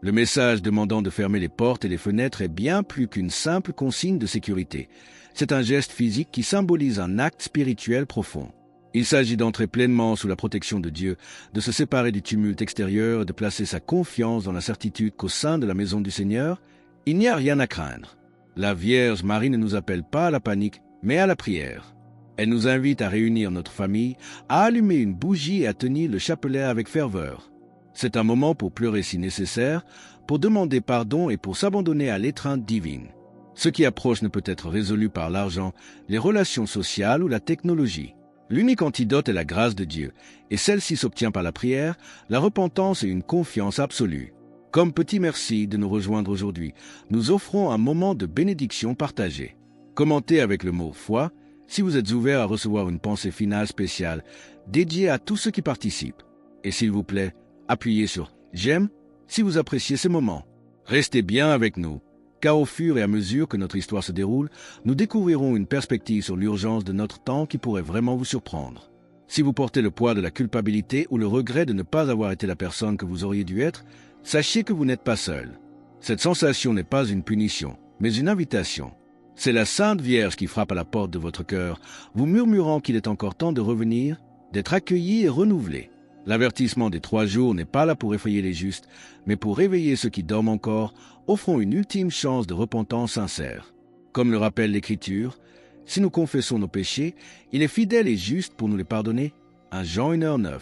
Le message demandant de fermer les portes et les fenêtres est bien plus qu'une simple consigne de sécurité. C'est un geste physique qui symbolise un acte spirituel profond. Il s'agit d'entrer pleinement sous la protection de Dieu, de se séparer du tumulte extérieur et de placer sa confiance dans la certitude qu'au sein de la maison du Seigneur, il n'y a rien à craindre. La Vierge Marie ne nous appelle pas à la panique, mais à la prière. Elle nous invite à réunir notre famille, à allumer une bougie et à tenir le chapelet avec ferveur. C'est un moment pour pleurer si nécessaire, pour demander pardon et pour s'abandonner à l'étreinte divine. Ce qui approche ne peut être résolu par l'argent, les relations sociales ou la technologie. L'unique antidote est la grâce de Dieu, et celle-ci s'obtient par la prière, la repentance et une confiance absolue. Comme petit merci de nous rejoindre aujourd'hui, nous offrons un moment de bénédiction partagée. Commentez avec le mot « foi » si vous êtes ouvert à recevoir une pensée finale spéciale dédiée à tous ceux qui participent. Et s'il vous plaît, appuyez sur « j'aime » si vous appréciez ce moment. Restez bien avec nous, car au fur et à mesure que notre histoire se déroule, nous découvrirons une perspective sur l'urgence de notre temps qui pourrait vraiment vous surprendre. Si vous portez le poids de la culpabilité ou le regret de ne pas avoir été la personne que vous auriez dû être, sachez que vous n'êtes pas seul. Cette sensation n'est pas une punition, mais une invitation. C'est la Sainte Vierge qui frappe à la porte de votre cœur, vous murmurant qu'il est encore temps de revenir, d'être accueilli et renouvelé. L'avertissement des 3 jours n'est pas là pour effrayer les justes, mais pour réveiller ceux qui dorment encore, offrant une ultime chance de repentance sincère. Comme le rappelle l'Écriture, si nous confessons nos péchés, il est fidèle et juste pour nous les pardonner. 1 Jean 1:9.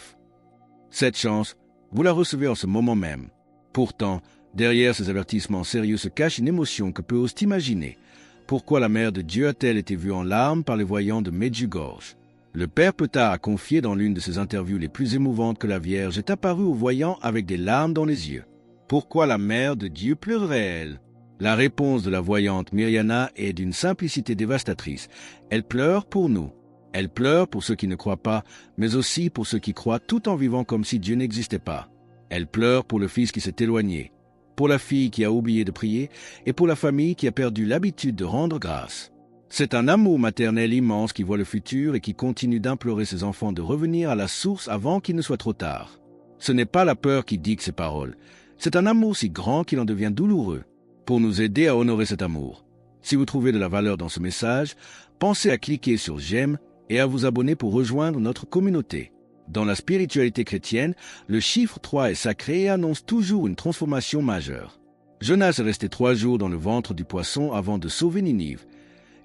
Cette chance, vous la recevez en ce moment même. Pourtant, derrière ces avertissements sérieux se cache une émotion que peu osent imaginer. Pourquoi la Mère de Dieu a-t-elle été vue en larmes par les voyants de Medjugorje? Le père Petard a confié dans l'une de ses interviews les plus émouvantes que la Vierge est apparue aux voyants avec des larmes dans les yeux. Pourquoi la Mère de Dieu pleurerait-elle? La réponse de la voyante Myriana est d'une simplicité dévastatrice. Elle pleure pour nous. Elle pleure pour ceux qui ne croient pas, mais aussi pour ceux qui croient tout en vivant comme si Dieu n'existait pas. Elle pleure pour le fils qui s'est éloigné, pour la fille qui a oublié de prier et pour la famille qui a perdu l'habitude de rendre grâce. C'est un amour maternel immense qui voit le futur et qui continue d'implorer ses enfants de revenir à la source avant qu'il ne soit trop tard. Ce n'est pas la peur qui dicte ces paroles. C'est un amour si grand qu'il en devient douloureux. Pour nous aider à honorer cet amour, si vous trouvez de la valeur dans ce message, pensez à cliquer sur « J'aime » et à vous abonner pour rejoindre notre communauté. Dans la spiritualité chrétienne, le chiffre 3 est sacré et annonce toujours une transformation majeure. Jonas est resté 3 jours dans le ventre du poisson avant de sauver Ninive.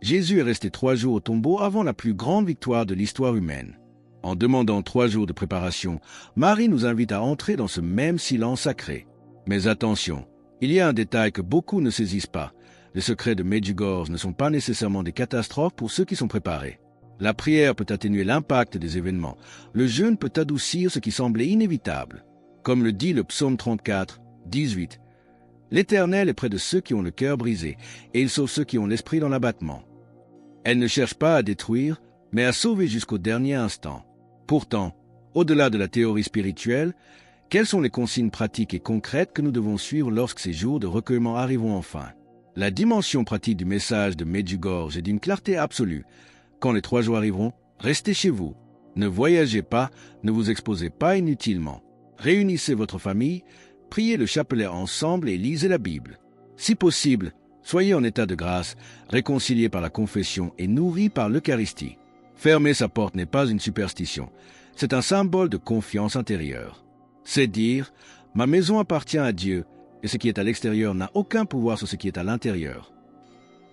Jésus est resté 3 jours au tombeau avant la plus grande victoire de l'histoire humaine. En demandant 3 jours de préparation, Marie nous invite à entrer dans ce même silence sacré. Mais attention, il y a un détail que beaucoup ne saisissent pas. Les secrets de Medjugorje ne sont pas nécessairement des catastrophes pour ceux qui sont préparés. La prière peut atténuer l'impact des événements. Le jeûne peut adoucir ce qui semblait inévitable. Comme le dit le psaume 34, 18. L'Éternel est près de ceux qui ont le cœur brisé, et il sauve ceux qui ont l'esprit dans l'abattement. Elle ne cherche pas à détruire, mais à sauver jusqu'au dernier instant. Pourtant, au-delà de la théorie spirituelle, quelles sont les consignes pratiques et concrètes que nous devons suivre lorsque ces jours de recueillement arriveront enfin? La dimension pratique du message de Medjugorje est d'une clarté absolue. Quand les 3 jours arriveront, restez chez vous. Ne voyagez pas, ne vous exposez pas inutilement. Réunissez votre famille, priez le chapelet ensemble et lisez la Bible. Si possible, soyez en état de grâce, réconciliés par la confession et nourris par l'Eucharistie. Fermer sa porte n'est pas une superstition, c'est un symbole de confiance intérieure. C'est dire « Ma maison appartient à Dieu, et ce qui est à l'extérieur n'a aucun pouvoir sur ce qui est à l'intérieur. »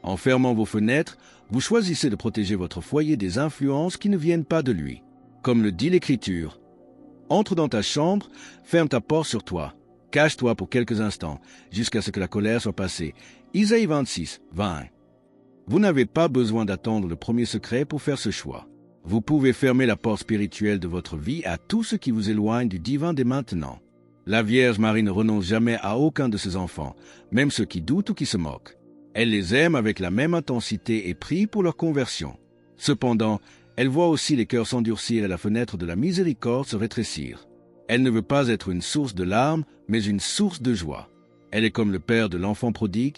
En fermant vos fenêtres, vous choisissez de protéger votre foyer des influences qui ne viennent pas de lui. Comme le dit l'Écriture, « Entre dans ta chambre, ferme ta porte sur toi. Cache-toi pour quelques instants, jusqu'à ce que la colère soit passée. » Isaïe 26, 20. Vous n'avez pas besoin d'attendre le premier secret pour faire ce choix. Vous pouvez fermer la porte spirituelle de votre vie à tout ce qui vous éloigne du divin dès maintenant. La Vierge Marie ne renonce jamais à aucun de ses enfants, même ceux qui doutent ou qui se moquent. Elle les aime avec la même intensité et prie pour leur conversion. Cependant, elle voit aussi les cœurs s'endurcir et la fenêtre de la miséricorde se rétrécir. Elle ne veut pas être une source de larmes, mais une source de joie. Elle est comme le père de l'enfant prodigue,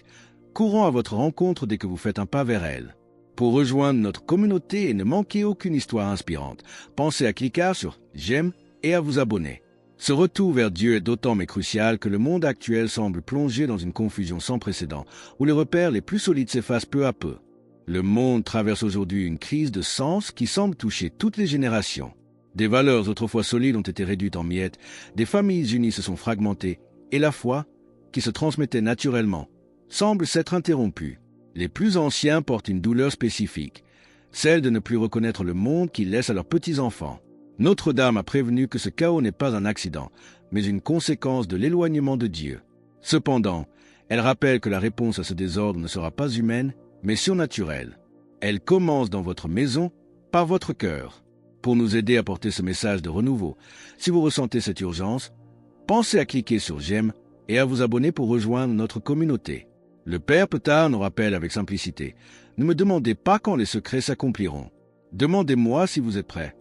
courant à votre rencontre dès que vous faites un pas vers elle. Pour rejoindre notre communauté et ne manquer aucune histoire inspirante, pensez à cliquer sur « J'aime » et à vous abonner. Ce retour vers Dieu est d'autant mais crucial que le monde actuel semble plongé dans une confusion sans précédent, où les repères les plus solides s'effacent peu à peu. Le monde traverse aujourd'hui une crise de sens qui semble toucher toutes les générations. Des valeurs autrefois solides ont été réduites en miettes, des familles unies se sont fragmentées, et la foi, qui se transmettait naturellement, semble s'être interrompue. Les plus anciens portent une douleur spécifique, celle de ne plus reconnaître le monde qu'ils laissent à leurs petits-enfants. Notre-Dame a prévenu que ce chaos n'est pas un accident, mais une conséquence de l'éloignement de Dieu. Cependant, elle rappelle que la réponse à ce désordre ne sera pas humaine, mais surnaturelle. Elle commence dans votre maison, par votre cœur. Pour nous aider à porter ce message de renouveau, si vous ressentez cette urgence, pensez à cliquer sur « J'aime » et à vous abonner pour rejoindre notre communauté. Le Père Petard nous rappelle avec simplicité, ne me demandez pas quand les secrets s'accompliront. Demandez-moi si vous êtes prêts.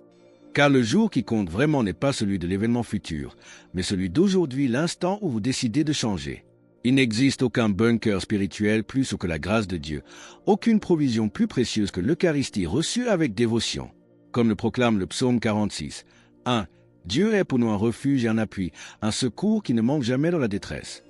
Car le jour qui compte vraiment n'est pas celui de l'événement futur, mais celui d'aujourd'hui, l'instant où vous décidez de changer. Il n'existe aucun bunker spirituel plus haut que la grâce de Dieu, aucune provision plus précieuse que l'Eucharistie reçue avec dévotion. Comme le proclame le psaume 46. 1. Dieu est pour nous un refuge et un appui, un secours qui ne manque jamais dans la détresse.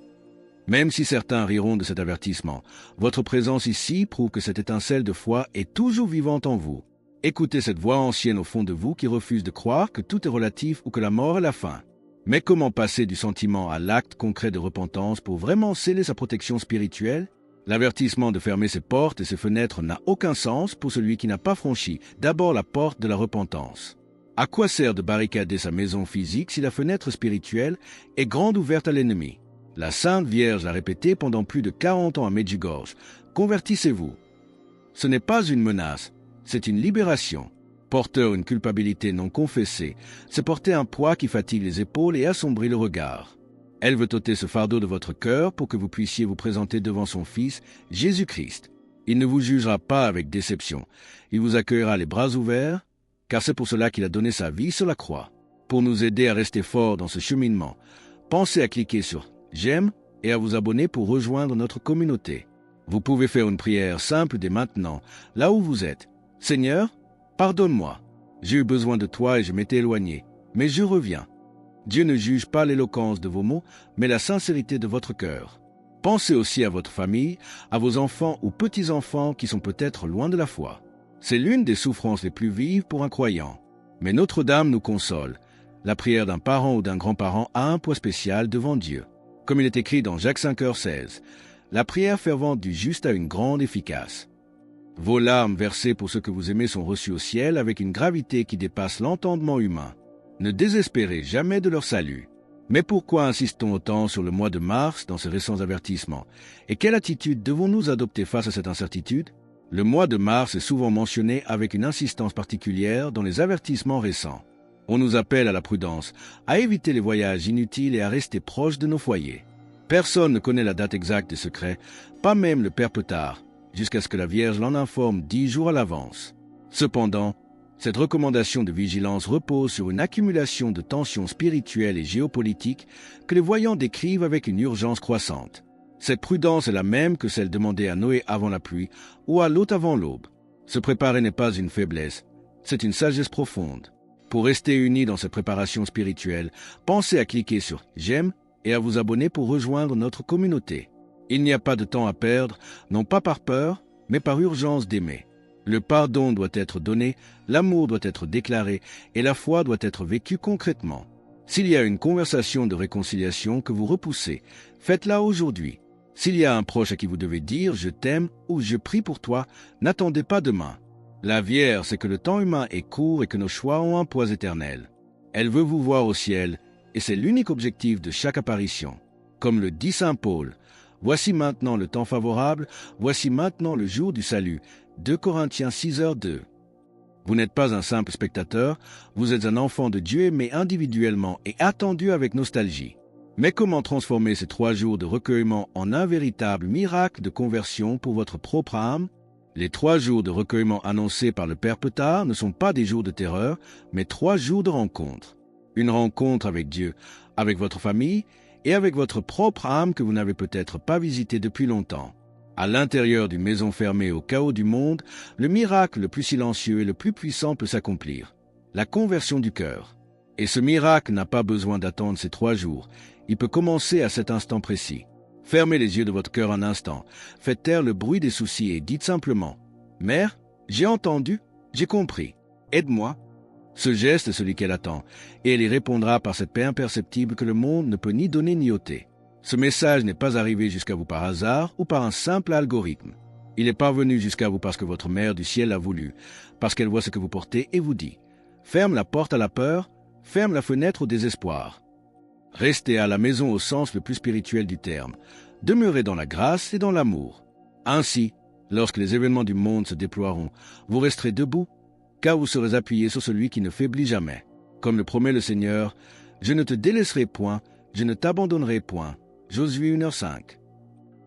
Même si certains riront de cet avertissement, votre présence ici prouve que cette étincelle de foi est toujours vivante en vous. Écoutez cette voix ancienne au fond de vous qui refuse de croire que tout est relatif ou que la mort est la fin. Mais comment passer du sentiment à l'acte concret de repentance pour vraiment sceller sa protection spirituelle? L'avertissement de fermer ses portes et ses fenêtres n'a aucun sens pour celui qui n'a pas franchi d'abord la porte de la repentance. À quoi sert de barricader sa maison physique si la fenêtre spirituelle est grande ouverte à l'ennemi? La Sainte Vierge l'a répété pendant plus de 40 ans à Medjugorje. Convertissez-vous. Ce n'est pas une menace, c'est une libération. Porteur une culpabilité non confessée, c'est porter un poids qui fatigue les épaules et assombrit le regard. Elle veut ôter ce fardeau de votre cœur pour que vous puissiez vous présenter devant son Fils, Jésus-Christ. Il ne vous jugera pas avec déception. Il vous accueillera les bras ouverts, car c'est pour cela qu'il a donné sa vie sur la croix. Pour nous aider à rester forts dans ce cheminement, pensez à cliquer sur « J'aime » et à vous abonner pour rejoindre notre communauté. Vous pouvez faire une prière simple dès maintenant, là où vous êtes. « Seigneur, pardonne-moi. J'ai eu besoin de toi et je m'étais éloigné, mais je reviens. » Dieu ne juge pas l'éloquence de vos mots, mais la sincérité de votre cœur. Pensez aussi à votre famille, à vos enfants ou petits-enfants qui sont peut-être loin de la foi. C'est l'une des souffrances les plus vives pour un croyant. Mais Notre-Dame nous console. La prière d'un parent ou d'un grand-parent a un poids spécial devant Dieu. Comme il est écrit dans Jacques 5h16, la prière fervente du juste a une grande efficace. Vos larmes versées pour ceux que vous aimez sont reçues au ciel avec une gravité qui dépasse l'entendement humain. Ne désespérez jamais de leur salut. Mais pourquoi insistons autant sur le mois de mars dans ces récents avertissements? Et quelle attitude devons-nous adopter face à cette incertitude? Le mois de mars est souvent mentionné avec une insistance particulière dans les avertissements récents. On nous appelle à la prudence, à éviter les voyages inutiles et à rester proches de nos foyers. Personne ne connaît la date exacte des secrets, pas même le Père Petard, jusqu'à ce que la Vierge l'en informe 10 jours à l'avance. Cependant, cette recommandation de vigilance repose sur une accumulation de tensions spirituelles et géopolitiques que les voyants décrivent avec une urgence croissante. Cette prudence est la même que celle demandée à Noé avant la pluie ou à Lot avant l'aube. Se préparer n'est pas une faiblesse, c'est une sagesse profonde. Pour rester unis dans cette préparation spirituelle, pensez à cliquer sur « J'aime » et à vous abonner pour rejoindre notre communauté. Il n'y a pas de temps à perdre, non pas par peur, mais par urgence d'aimer. Le pardon doit être donné, l'amour doit être déclaré et la foi doit être vécue concrètement. S'il y a une conversation de réconciliation que vous repoussez, faites-la aujourd'hui. S'il y a un proche à qui vous devez dire « je t'aime » ou « je prie pour toi », n'attendez pas demain. La Vierge sait que le temps humain est court et que nos choix ont un poids éternel. Elle veut vous voir au ciel, et c'est l'unique objectif de chaque apparition. Comme le dit saint Paul, « Voici maintenant le temps favorable, voici maintenant le jour du salut » 2 Corinthiens 6h2. Vous n'êtes pas un simple spectateur, vous êtes un enfant de Dieu aimé individuellement et attendu avec nostalgie. Mais comment transformer ces 3 jours de recueillement en un véritable miracle de conversion pour votre propre âme? Les 3 jours de recueillement annoncés par le Père Petard ne sont pas des jours de terreur, mais 3 jours de rencontre. Une rencontre avec Dieu, avec votre famille et avec votre propre âme que vous n'avez peut-être pas visitée depuis longtemps. À l'intérieur d'une maison fermée au chaos du monde, le miracle le plus silencieux et le plus puissant peut s'accomplir. La conversion du cœur. Et ce miracle n'a pas besoin d'attendre ces 3 jours. Il peut commencer à cet instant précis. Fermez les yeux de votre cœur un instant. Faites taire le bruit des soucis et dites simplement « Mère, j'ai entendu, j'ai compris. Aide-moi. » Ce geste est celui qu'elle attend, et elle y répondra par cette paix imperceptible que le monde ne peut ni donner ni ôter. Ce message n'est pas arrivé jusqu'à vous par hasard ou par un simple algorithme. Il est parvenu jusqu'à vous parce que votre Mère du ciel l'a voulu, parce qu'elle voit ce que vous portez et vous dit « Ferme la porte à la peur, ferme la fenêtre au désespoir. » Restez à la maison au sens le plus spirituel du terme. Demeurez dans la grâce et dans l'amour. Ainsi, lorsque les événements du monde se déploieront, vous resterez debout, car vous serez appuyé sur celui qui ne faiblit jamais. Comme le promet le Seigneur, « Je ne te délaisserai point, je ne t'abandonnerai point. » Josué 1h05.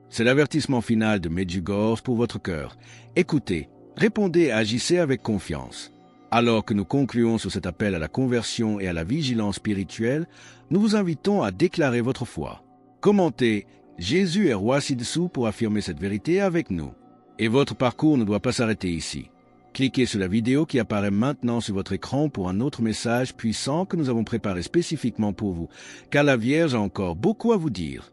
C'est l'avertissement final de Medjugorje pour votre cœur. Écoutez, répondez et agissez avec confiance. Alors que nous concluons sur cet appel à la conversion et à la vigilance spirituelle, nous vous invitons à déclarer votre foi. Commentez « Jésus est roi ci-dessous » pour affirmer cette vérité avec nous. Et votre parcours ne doit pas s'arrêter ici. Cliquez sur la vidéo qui apparaît maintenant sur votre écran pour un autre message puissant que nous avons préparé spécifiquement pour vous, car la Vierge a encore beaucoup à vous dire.